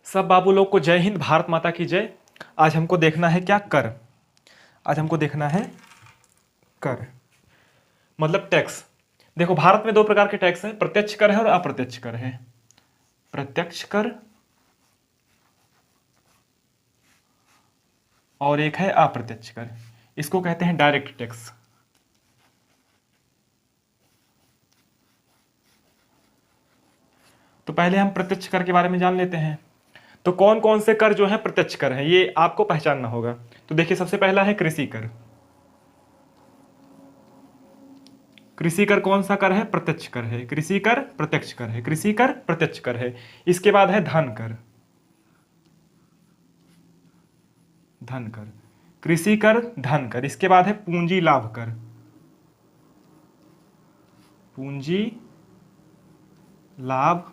सब बाबू लोग को जय हिंद, भारत माता की जय। आज हमको देखना है क्या, कर। आज हमको देखना है कर मतलब टैक्स। देखो, भारत में दो प्रकार के टैक्स हैं, प्रत्यक्ष कर है और अप्रत्यक्ष कर है। प्रत्यक्ष कर और एक है अप्रत्यक्ष कर। इसको कहते हैं डायरेक्ट टैक्स। तो पहले हम प्रत्यक्ष कर के बारे में जान लेते हैं। तो कौन कौन से कर जो है प्रत्यक्ष कर है, ये आपको पहचानना होगा। तो देखिए, सबसे पहला है कृषि कर। कृषि कर कौन सा कर है? प्रत्यक्ष कर है। कृषि कर प्रत्यक्ष कर है। कृषि कर प्रत्यक्ष कर है। इसके बाद है धन कर। धन कर, कृषि कर, धन कर। इसके बाद है पूंजी लाभ कर। पूंजी लाभ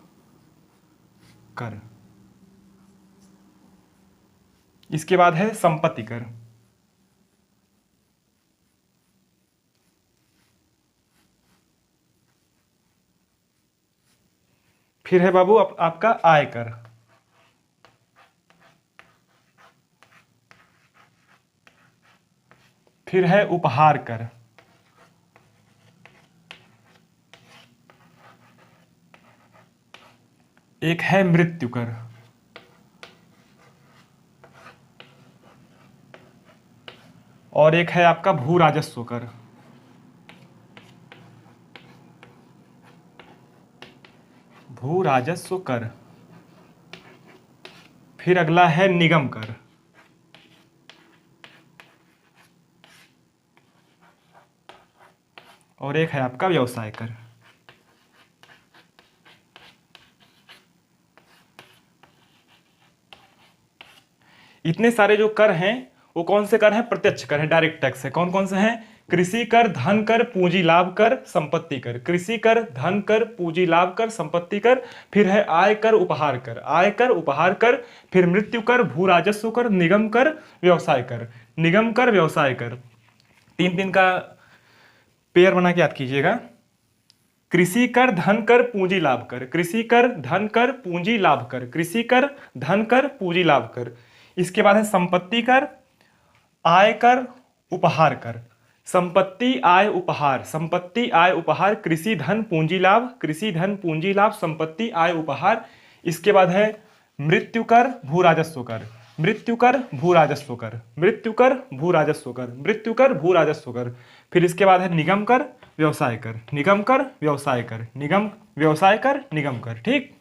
कर। इसके बाद है संपत्ति कर। फिर है बाबू आपका आय कर। फिर है उपहार कर। एक है मृत्यु कर। और एक है आपका भू राजस्व कर। भू राजस्व कर। फिर अगला है निगम कर। और एक है आपका व्यवसाय कर। इतने सारे जो कर हैं वो कौन से कर हैं? प्रत्यक्ष कर है, डायरेक्ट टैक्स है। कौन कौन से हैं? कृषि कर, धन कर, पूंजी लाभ कर, संपत्ति कर। कृषि कर, धन कर, पूंजी लाभ कर, संपत्ति कर। फिर है आय कर, उपहार कर। आय कर, उपहार कर। फिर मृत्यु कर, भू राजस्व कर, निगम कर, व्यवसाय कर। निगम कर, व्यवसाय कर। तीन तीन का पेयर बना के याद कीजिएगा। कृषि कर, धन कर, पूंजी लाभ कर। कृषि कर, धन कर, पूंजी लाभ कर। कृषि कर, धन कर, पूंजी लाभ कर। इसके बाद है संपत्ति कर, आय कर, उपहार कर। संपत्ति, आय, उपहार। संपत्ति, आय, उपहार। कृषि, धन, पूंजी लाभ। कृषि, धन, पूंजी लाभ, संपत्ति, आय, उपहार। इसके बाद है मृत्यु कर, भू राजस्व कर। मृत्यु कर, भू राजस्व कर। मृत्यु कर, भू राजस्व कर। मृत्यु कर, भू राजस्व कर। फिर इसके बाद है निगम कर, व्यवसाय कर। निगम कर, व्यवसाय कर। निगम, व्यवसाय कर, निगम कर। ठीक।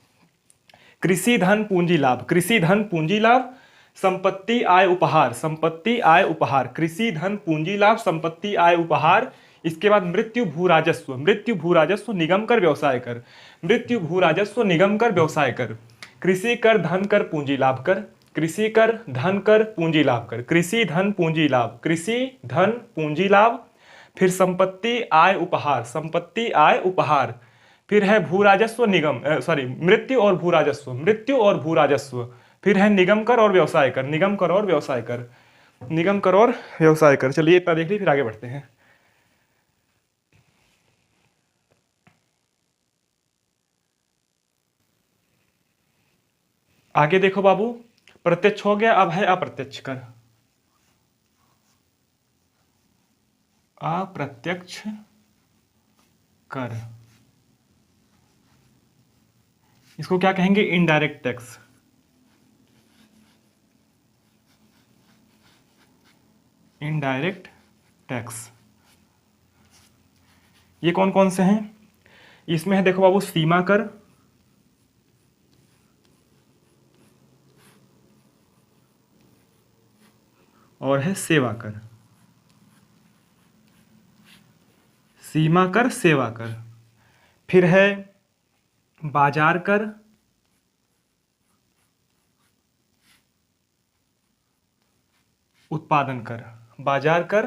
कृषि, धन, पूंजी लाभ। कृषि, धन, पूंजी लाभ। संपत्ति, आय, उपहार। संपत्ति, आय, उपहार। कृषि, धन, पूंजी लाभ, संपत्ति, आय, उपहार। इसके बाद मृत्यु, भू राजस्व। मृत्यु, भू राजस्व, निगम कर, व्यवसाय कर। मृत्यु, भू राजस्व, निगम कर, व्यवसाय कर। कृषि कर, धन कर, पूंजी लाभ कर। कृषि कर, धन कर, पूंजी लाभ कर। कृषि, धन, पूंजी लाभ। कृषि, धन, पूंजी लाभ। फिर संपत्ति, आय, उपहार। संपत्ति, आय, उपहार। फिर है भू राजस्व, निगम, सॉरी, मृत्यु और भू राजस्व। मृत्यु और भू राजस्व। फिर है निगम कर और व्यवसाय कर। निगम कर और व्यवसाय कर। निगम कर और व्यवसाय कर। चलिए इतना देख ली, फिर आगे बढ़ते हैं। आगे देखो बाबू, प्रत्यक्ष हो गया, अब है अप्रत्यक्ष कर। अप्रत्यक्ष कर, इसको क्या कहेंगे? Indirect tax. Indirect tax. ये कौन कौन से हैं? इसमें है, देखो बाबू, सीमा कर, और है सेवा कर। सीमा कर, सेवा कर। फिर है बाजार कर, उत्पादन कर। बाजार कर,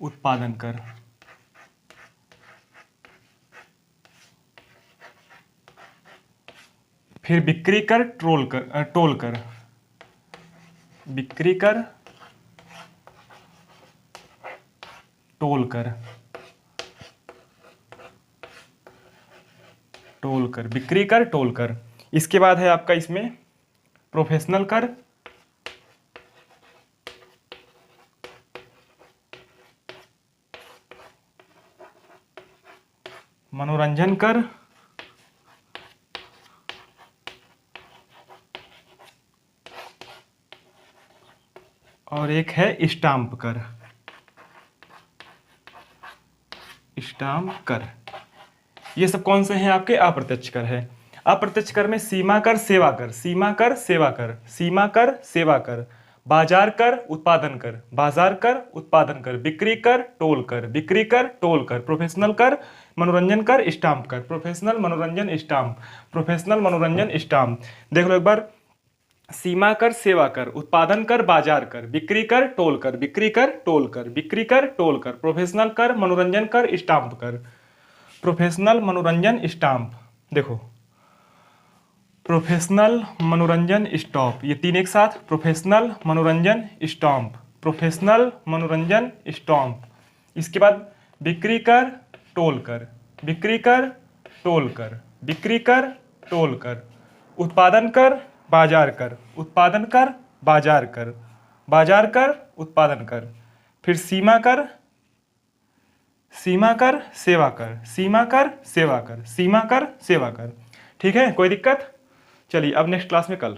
उत्पादन कर। फिर बिक्री कर, टोल कर। बिक्री कर, टोल कर। टोल कर, बिक्री कर, टोल कर। इसके बाद है आपका इसमें प्रोफेशनल कर, मनोरंजन कर, और एक है स्टाम्प कर। स्टाम्प कर, ये सब कौन से हैं आपके? अप्रत्यक्ष कर है। अप्रत्यक्ष कर में सीमा कर, सेवा कर, सीमा कर, सेवा कर, सीमा कर, सेवा कर, बाजार कर, उत्पादन कर, बाजार कर, उत्पादन कर, बिक्री कर, टोल कर, बिक्री कर, टोल कर, प्रोफेशनल कर, मनोरंजन कर, स्टाम्प कर, प्रोफेशनल, मनोरंजन, स्टाम्प, प्रोफेशनल, मनोरंजन, स्टाम्प। देख लो एक बार, सीमा कर, सेवा कर, उत्पादन कर, बाजार कर, बिक्री कर, टोल कर, बिक्री कर, टोल कर, बिक्री कर, टोल कर, प्रोफेशनल कर, मनोरंजन कर, स्टाम्प कर, प्रोफेशनल, मनोरंजन, स्टाम्प। देखो, प्रोफेशनल, मनोरंजन, स्टॉप, ये तीन एक साथ, प्रोफेशनल, मनोरंजन, स्टॉम्प, प्रोफेशनल, मनोरंजन, स्टॉम्प। इसके बाद बिक्री कर, टोल कर, बिक्री कर, टोल कर, बिक्री कर, टोल कर, उत्पादन कर, बाजार कर, उत्पादन कर, बाजार कर, बाजार कर, उत्पादन कर, फिर सीमा कर, सीमा कर, सेवा कर, सीमा कर, सेवा कर, सीमा कर, सेवा कर। ठीक है, कोई दिक्कत? चलिए अब नेक्स्ट क्लास में कल